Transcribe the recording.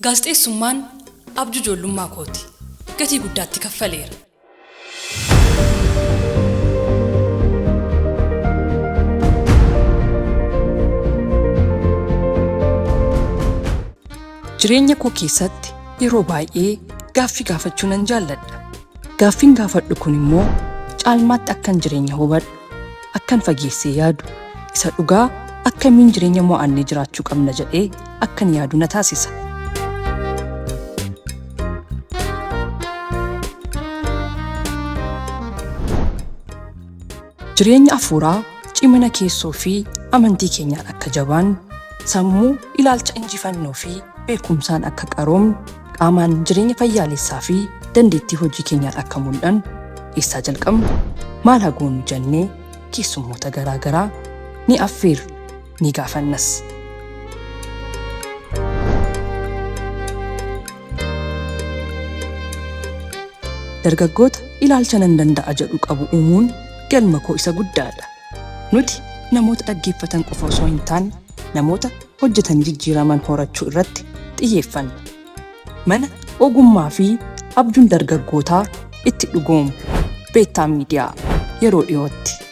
Gaazexeessummaan abjuu ijoollummaa kooti. Gatii guddaatti kaffaleera. Jireenya koo keessatti yeroo baay'ee gaaffii gaafachuu nan jaalladha. Gaaffiin gaafadhu kun immoo caalmaatti akkan jireenya hubadhu, akkan fageessee yaadu, isa dhugaa akkamiin jireenya mo'annee jiraachuu qabna jedhee akkan yaadu na taasisa. Jireenya afuuraa cimina keessoo fi amantii keenyaan akka jabaan, sammuu ilaalcha injifannoo fi beekumsaan akka qaroomnu, qaamaan jireenya fayyaalessaa fi dandeettii hojii keenyaan akka mul'annu, eessaa jalqabnu, maal haa goonu jennee keessummoota garaagaraa ni affeerra, ni gaafannas. Dargaggoota ilaalcha nan danda'a jedhu qabu uumuun galma koo isa guddaadha. Nuti namoota dhaggeeffatan qofa osoo hin taane namoota hojjetanii jijjiiraman horachuu irratti xiyyeeffanna. Mana ogummaa fi abjuun dargaggootaa itti dhugoomu Beettaa Miidiyaa yeroo dhiyootti.